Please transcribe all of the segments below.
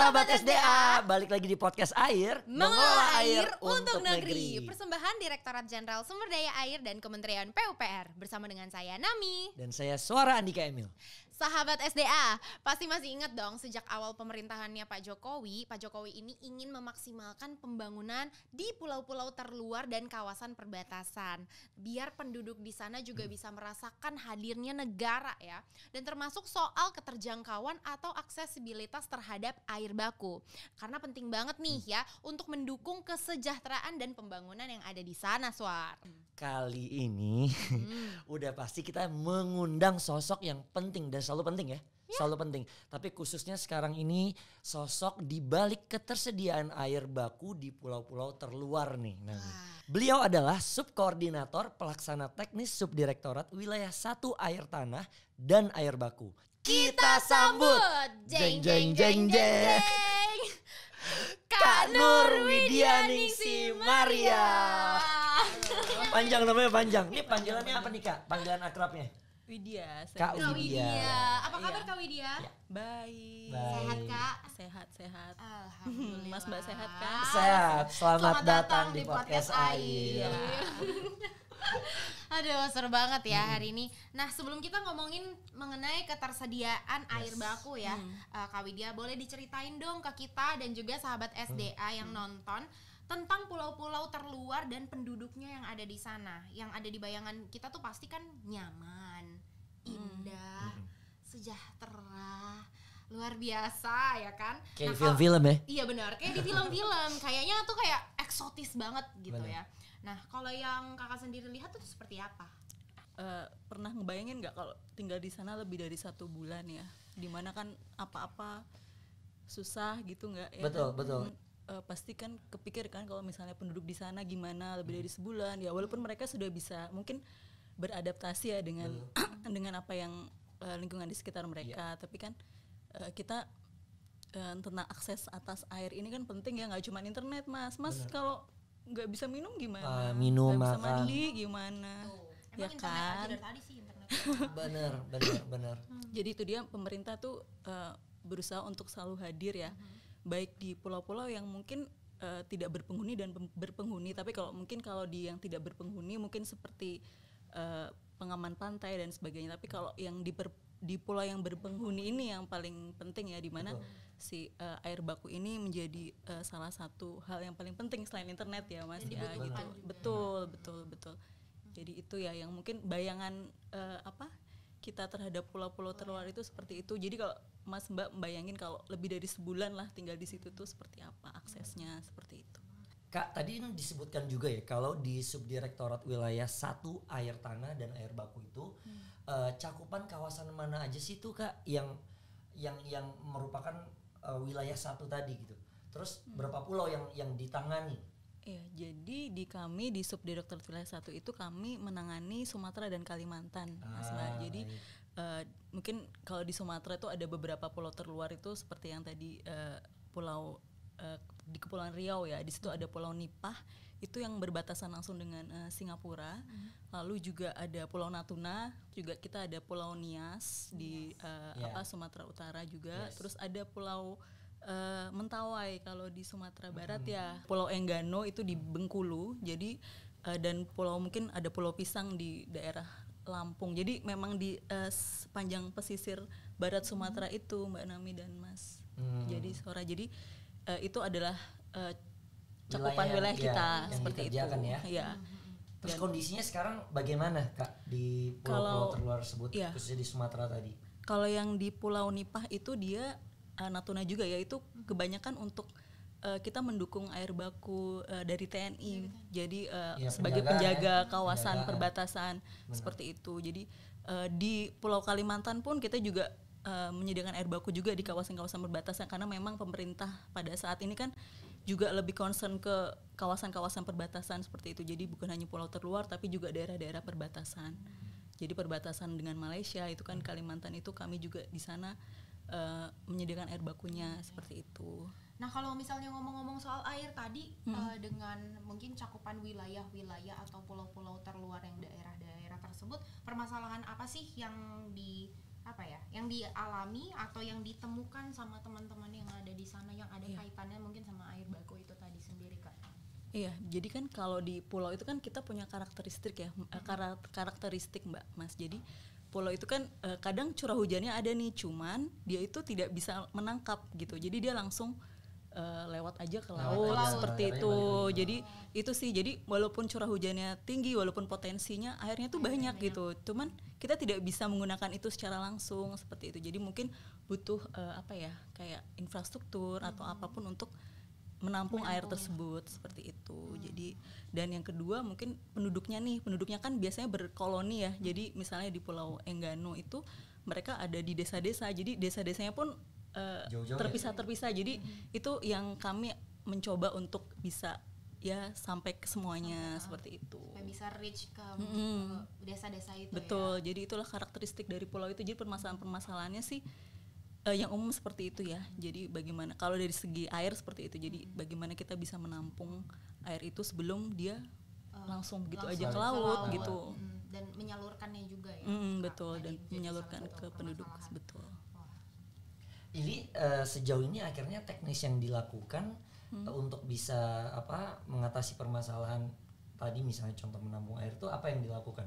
sahabat SDA, balik lagi di podcast Air, mengelola air untuk negeri. Persembahan Direktorat Jenderal Sumber Daya Air dan Kementerian PUPR bersama dengan saya Nami dan saya Suara Andika Emil. Sahabat SDA, pasti masih ingat dong sejak awal pemerintahannya Pak Jokowi ini ingin memaksimalkan pembangunan di pulau-pulau terluar dan kawasan perbatasan. Biar penduduk di sana juga bisa merasakan hadirnya negara ya. Dan termasuk soal keterjangkauan atau aksesibilitas terhadap air baku. Karena penting banget nih ya untuk mendukung kesejahteraan dan pembangunan yang ada di sana, Swar. Kali ini udah pasti kita mengundang sosok yang penting dan selalu penting ya. Selalu penting. Tapi khususnya sekarang ini sosok di balik ketersediaan air baku di pulau-pulau terluar nih. Nah, beliau adalah Subkoordinator Pelaksana Teknis Subdirektorat Wilayah 1 Air Tanah dan Air Baku. Kita sambut jeng jeng jeng jeng Kak Nur Widianingsih Maria. Panjang namanya panjang. Ini panggilannya apa nih Kak? Panggilan akrabnya? Widya. Kak Widya. Apa kabar Kak Widya? Ya. Baik. Sehat Kak? Sehat. Alhamdulillah. Mas Mbak sehat kan? Sehat. Selamat datang di podcast Air. Aduh seru banget ya hari ini. Nah sebelum kita ngomongin mengenai ketersediaan air baku ya, Kak Widya boleh diceritain dong ke kita dan juga sahabat SDA yang nonton tentang pulau-pulau terluar dan penduduknya yang ada di sana. Yang ada di bayangan kita tuh pasti kan nyaman, indah, sejahtera, luar biasa ya kan. Kayak film-film ya? Iya benar, kayak di film-film. Kayaknya tuh kayak eksotis banget gitu ya. Nah kalau yang kakak sendiri lihat tuh seperti apa? Pernah ngebayangin nggak kalau tinggal di sana lebih dari 1 bulan ya? Dimana kan apa-apa susah gitu nggak ya? Betul. Pasti kan kepikir kan kalau misalnya penduduk di sana gimana lebih dari sebulan ya, walaupun mereka sudah bisa mungkin beradaptasi ya dengan dengan apa yang lingkungan di sekitar mereka, tapi kan kita tentang akses atas air ini kan penting ya, nggak cuma internet mas kalau nggak bisa minum gimana, minum nggak bisa makan mandi gimana. Ya kan, dari tadi sih internet. bener. Jadi itu dia, pemerintah tuh berusaha untuk selalu hadir ya, baik di pulau-pulau yang mungkin tidak berpenghuni dan berpenghuni. Tapi kalau di yang tidak berpenghuni mungkin seperti pengaman pantai dan sebagainya. Tapi kalau yang di pulau yang berpenghuni ini yang paling penting ya, di mana si air baku ini menjadi salah satu hal yang paling penting selain internet ya mas. Jadi ya gitu. Betul. Jadi itu ya yang mungkin bayangan kita terhadap pulau-pulau terluar itu seperti itu. Jadi kalau Mas Mbak membayangin kalau lebih dari sebulan lah tinggal di situ tuh seperti apa aksesnya, seperti itu. Kak, tadi disebutkan juga ya kalau di Subdirektorat Wilayah 1 Air Tanah dan Air Baku itu cakupan kawasan mana aja sih tuh Kak yang merupakan wilayah 1 tadi gitu. Terus berapa pulau yang ditangani? Iya, jadi kami di Subdirektorat Wilayah 1 itu kami menangani Sumatera dan Kalimantan, Mas Mbak. Jadi mungkin kalau di Sumatera itu ada beberapa pulau terluar itu seperti yang tadi pulau di Kepulauan Riau ya. Di situ ada Pulau Nipah itu yang berbatasan langsung dengan Singapura. Lalu juga ada Pulau Natuna, juga kita ada Pulau Nias di Sumatera Utara juga. Terus ada Pulau Mentawai kalau di Sumatera Barat ya, Pulau Enggano itu di Bengkulu, jadi dan mungkin ada Pulau Pisang di daerah Lampung. Jadi memang di sepanjang pesisir barat Sumatera itu Mbak Nami dan Mas. Jadi itu adalah cakupan wilayah kita yang seperti itu. Ya. Terus kondisinya sekarang bagaimana Kak di pulau-pulau terluar tersebut, khususnya di Sumatera tadi? Kalau yang di Pulau Nipah itu dia Natuna juga ya, itu kebanyakan untuk kita mendukung air baku dari TNI. Jadi sebagai penjaga kawasan perbatasan. Seperti itu. Jadi di Pulau Kalimantan pun kita juga menyediakan air baku juga di kawasan-kawasan perbatasan, karena memang pemerintah pada saat ini kan juga lebih concern ke kawasan-kawasan perbatasan seperti itu. Jadi bukan hanya pulau terluar tapi juga daerah-daerah perbatasan. Jadi perbatasan dengan Malaysia itu kan Kalimantan itu kami juga di sana menyediakan air bakunya seperti itu. Nah kalau misalnya ngomong-ngomong soal air tadi, dengan mungkin cakupan wilayah-wilayah atau pulau-pulau terluar yang daerah-daerah tersebut, permasalahan apa sih yang apa ya, yang dialami atau yang ditemukan sama teman-teman yang ada di sana yang ada kaitannya mungkin sama air baku itu tadi sendiri Kak? Iya, jadi kan kalau di pulau itu kan kita punya karakteristik ya, karakteristik Mbak Mas. Jadi pulau itu kan kadang curah hujannya ada nih, cuman dia itu tidak bisa menangkap gitu. Jadi dia langsung lewat aja ke laut seperti itu. Jadi itu sih, jadi walaupun curah hujannya tinggi, walaupun potensinya airnya tuh banyak gitu, cuman kita tidak bisa menggunakan itu secara langsung seperti itu. Jadi mungkin butuh apa ya, kayak infrastruktur atau apapun untuk menampung air tersebut seperti itu. Jadi dan yang kedua mungkin penduduknya kan biasanya berkoloni ya. Jadi misalnya di Pulau Enggano itu mereka ada di desa-desa. Jadi desa-desanya pun terpisah-terpisah. Jadi itu yang kami mencoba untuk bisa ya sampai ke semuanya seperti itu. Supaya bisa reach ke desa-desa itu. Betul. Ya? Jadi itulah karakteristik dari pulau itu. Jadi permasalahan-permasalahannya sih yang umum seperti itu ya. Jadi bagaimana kalau dari segi air seperti itu. Jadi bagaimana kita bisa menampung air itu sebelum dia langsung begitu aja ke laut gitu. Dan menyalurkannya juga ya. Betul, dan menyalurkan ke penduduk, betul. Jadi sejauh ini akhirnya teknis yang dilakukan untuk bisa mengatasi permasalahan tadi, misalnya contoh menampung air itu apa yang dilakukan,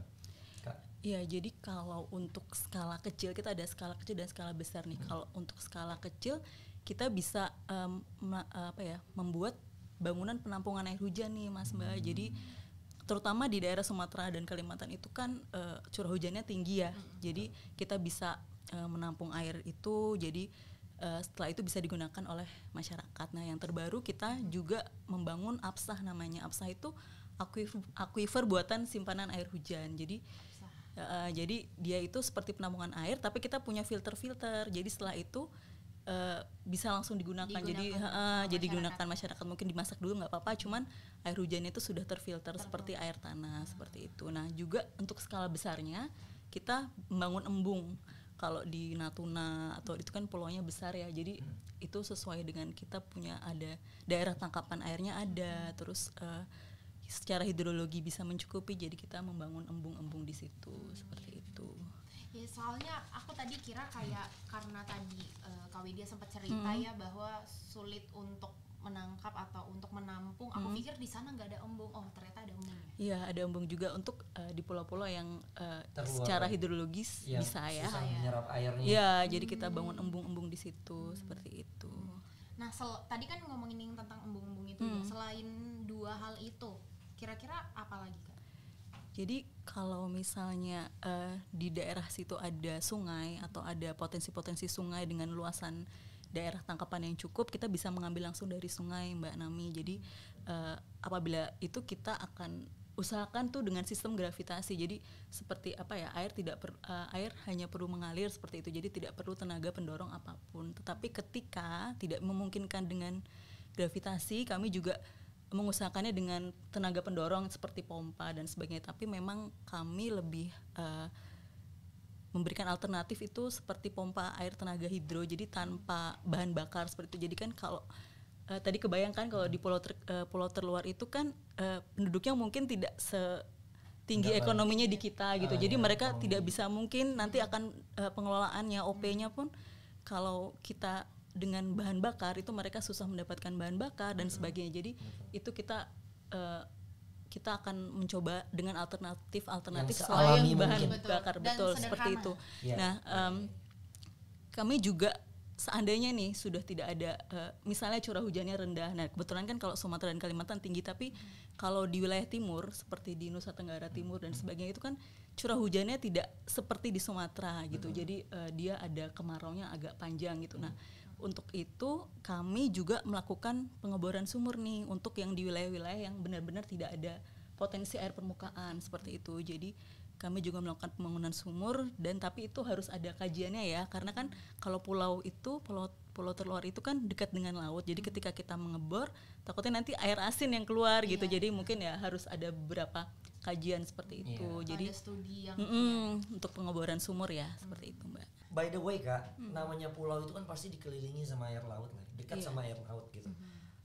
Kak? Iya, jadi kalau untuk skala kecil kita ada skala kecil dan skala besar nih. Kalau untuk skala kecil kita bisa membuat bangunan penampungan air hujan nih Mas Mbak. Jadi terutama di daerah Sumatera dan Kalimantan itu kan curah hujannya tinggi ya. Jadi kita bisa menampung air itu, jadi setelah itu bisa digunakan oleh masyarakat. Nah yang terbaru kita juga membangun APSAH namanya. APSAH itu aquifer buatan simpanan air hujan. Jadi jadi dia itu seperti penampungan air, tapi kita punya filter-filter. Jadi setelah itu bisa langsung digunakan. Jadi digunakan masyarakat. Mungkin dimasak dulu nggak apa-apa, cuman air hujannya itu sudah terfilter seperti air tanah seperti itu. Nah juga untuk skala besarnya kita membangun embung. Kalau di Natuna atau itu kan pulaunya besar ya, jadi itu sesuai dengan kita punya ada daerah tangkapan airnya ada, terus secara hidrologi bisa mencukupi, jadi kita membangun embung-embung di situ seperti itu. Ya soalnya aku tadi kira kayak karena tadi Kak Widya sempat cerita ya bahwa sulit untuk menangkap atau untuk menampung. Aku pikir di sana nggak ada embung. Oh ternyata ada embungnya. Iya ada embung juga untuk di pulau-pulau yang secara hidrologis bisa ya. Susah menyerap airnya. Iya jadi kita bangun embung-embung di situ seperti itu. Nah tadi kan ngomongin tentang embung-embung itu ya. Selain dua hal itu, kira-kira apa lagi Kak? Jadi kalau misalnya di daerah situ ada sungai atau ada potensi-potensi sungai dengan luasan daerah tangkapan yang cukup, kita bisa mengambil langsung dari sungai Mbak Nami. Jadi apabila itu kita akan usahakan tuh dengan sistem gravitasi. Jadi seperti air hanya perlu mengalir seperti itu. Jadi tidak perlu tenaga pendorong apapun. Tetapi ketika tidak memungkinkan dengan gravitasi, kami juga mengusahakannya dengan tenaga pendorong seperti pompa dan sebagainya. Tapi memang kami lebih memberikan alternatif itu seperti pompa air tenaga hidro, jadi tanpa bahan bakar seperti itu. Jadi kan kalau tadi kebayangkan kalau di pulau terluar itu kan penduduknya mungkin tidak setinggi ekonominya di kita gitu. Jadi mereka tidak bisa, mungkin nanti akan pengelolaannya OP-nya pun kalau kita dengan bahan bakar itu mereka susah mendapatkan bahan bakar dan sebagainya. Jadi itu kita akan mencoba dengan alternatif selain bahan bakar, betul seperti itu. Nah kami juga seandainya nih sudah tidak ada misalnya curah hujannya rendah. Nah kebetulan kan kalau Sumatera dan Kalimantan tinggi, tapi kalau di wilayah timur seperti di Nusa Tenggara Timur dan sebagainya itu kan curah hujannya tidak seperti di Sumatera gitu. Jadi dia ada kemaraunya agak panjang gitu. Nah untuk itu kami juga melakukan pengeboran sumur nih untuk yang di wilayah-wilayah yang benar-benar tidak ada potensi air permukaan seperti itu. Jadi kami juga melakukan pembangunan sumur, dan tapi itu harus ada kajiannya ya, karena kan kalau pulau terluar itu kan dekat dengan laut. Jadi ketika kita mengebor takutnya nanti air asin yang keluar gitu. Jadi mungkin ya harus ada beberapa kajian seperti itu. Jadi ada studi yang untuk pengeboran sumur ya seperti itu Mbak. By the way Kak, namanya pulau itu kan pasti dikelilingi sama air laut lah, dekat sama air laut gitu.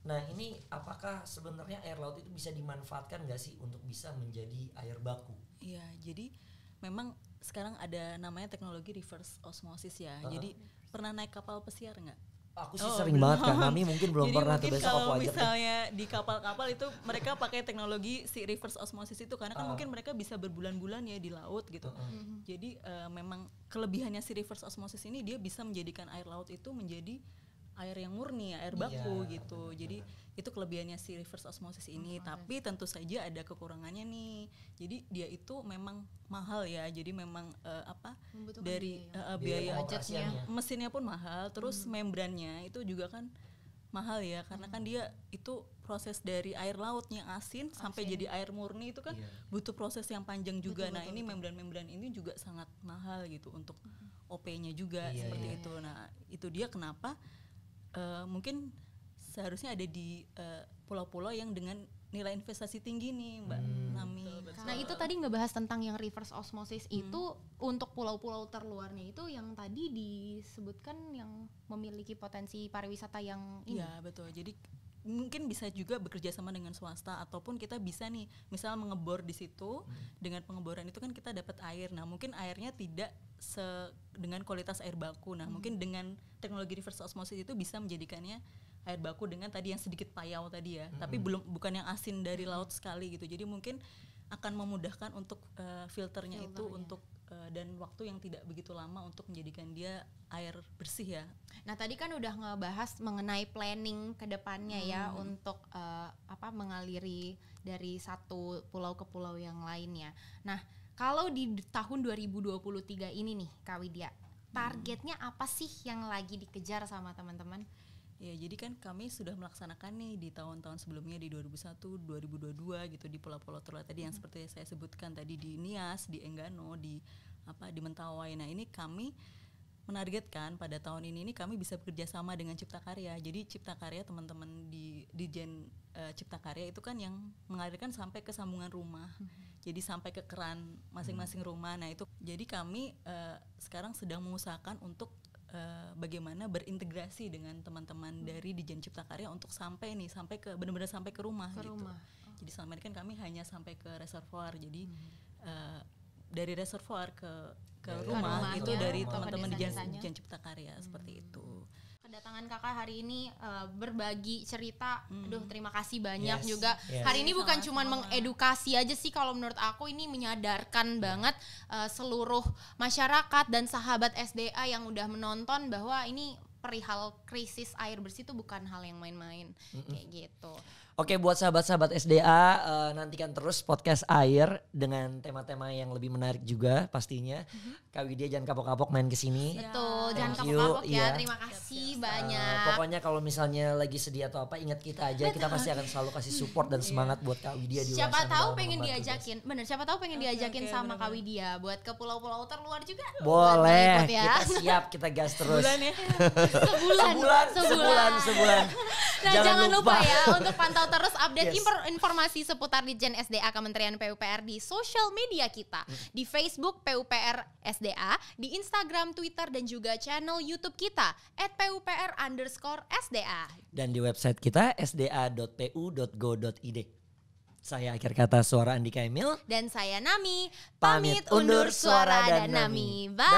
Nah ini apakah sebenarnya air laut itu bisa dimanfaatkan nggak sih untuk bisa menjadi air baku? Iya, jadi memang sekarang ada namanya teknologi reverse osmosis ya. Jadi pernah naik kapal pesiar nggak? Aku sih sering banget Kak Mami, mungkin belum Jadi pernah tuh, mungkin besok kalau aku ajak deh. misalnya di kapal-kapal itu mereka pakai teknologi si reverse osmosis itu karena kan mungkin mereka bisa berbulan-bulan ya di laut gitu. Jadi memang kelebihannya si reverse osmosis ini dia bisa menjadikan air laut itu menjadi air yang murni, air baku gitu. Jadi itu kelebihannya si reverse osmosis ini. Tapi tentu saja ada kekurangannya nih. Jadi dia itu memang mahal ya. Jadi memang Membutuhkan dari Biaya biaya pengoperasiannya. mesinnya pun mahal. Terus membrannya itu juga kan mahal ya, karena kan dia itu proses dari air lautnya asin sampai jadi air murni itu kan butuh proses yang panjang juga. Nah ini membran-membran ini juga sangat mahal gitu untuk OP-nya juga seperti itu. Nah itu dia kenapa mungkin seharusnya ada di pulau-pulau yang dengan nilai investasi tinggi nih Mbak Nami. Nah itu tadi ngebahas tentang yang reverse osmosis itu untuk pulau-pulau terluarnya itu yang tadi disebutkan yang memiliki potensi pariwisata yang ini. Iya betul. Jadi mungkin bisa juga bekerja sama dengan swasta ataupun kita bisa nih misal mengebor di situ. Dengan pengeboran itu kan kita dapat air. Nah mungkin airnya tidak dengan kualitas air baku. Nah mungkin dengan teknologi reverse osmosis itu bisa menjadikannya air baku dengan tadi yang sedikit payau tadi ya, tapi bukan yang asin dari laut sekali gitu. Jadi mungkin akan memudahkan untuk filternya itu untuk dan waktu yang tidak begitu lama untuk menjadikan dia air bersih ya. Nah tadi kan udah ngebahas mengenai planning ke depannya ya untuk mengaliri dari satu pulau ke pulau yang lainnya. Nah kalau di tahun 2023 ini nih Kak Widya, targetnya apa sih yang lagi dikejar sama teman-teman? Ya jadi kan kami sudah melaksanakan nih di tahun-tahun sebelumnya di 2001, 2022 gitu di pulau-pulau terluar tadi yang seperti saya sebutkan tadi di Nias, di Enggano, di Mentawai. Nah ini kami menargetkan pada tahun ini kami bisa bekerja sama dengan Cipta Karya. Jadi Cipta Karya teman-teman di Dijen Cipta Karya itu kan yang mengalirkan sampai ke sambungan rumah. Jadi sampai ke keran masing-masing rumah. Nah itu jadi kami sekarang sedang mengusahakan untuk bagaimana berintegrasi dengan teman-teman dari Dijen Cipta Karya untuk sampai ke benar-benar sampai ke rumah gitu. Jadi selama ini kan kami hanya sampai ke reservoir. Jadi dari reservoir ke rumah itu dari teman-teman Dijen Cipta Karya seperti itu. Kedatangan kakak hari ini berbagi cerita, aduh terima kasih banyak juga. Hari ini bukan cuma mengedukasi aja sih, kalau menurut aku ini menyadarkan banget seluruh masyarakat dan sahabat SDA yang udah menonton bahwa ini perihal krisis air bersih itu bukan hal yang main-main kayak gitu. Oke, buat sahabat-sahabat SDA, nantikan terus podcast air dengan tema-tema yang lebih menarik juga pastinya. Kak Widya jangan kapok-kapok main kesini. Betul, jangan Thank you, kapok-kapok ya. iya. Terima kasih banyak. Pokoknya kalau misalnya lagi sedih atau apa, ingat kita aja. Kita pasti akan selalu kasih support dan semangat buat Kak Widya di luar Siapa sana tahu dalam pengen membantu, diajakin, bener. Siapa tahu pengen diajakin sama Kak Widya buat ke pulau-pulau terluar juga. Boleh, ikut ya. kita siap, kita gas terus. Bulan ya. Sebulan. Nah jangan lupa ya untuk pantau terus update Yes. informasi seputar Dijen SDA Kementerian PUPR di sosial media kita. Di Facebook PUPR SDA, di Instagram, Twitter, dan juga channel YouTube kita @PUPR_SDA. Dan di website kita sda.pu.go.id. Saya akhir kata Suara Andika Emil. Dan saya Nami, Pamit pamit undur Suara dan Nami. Bye.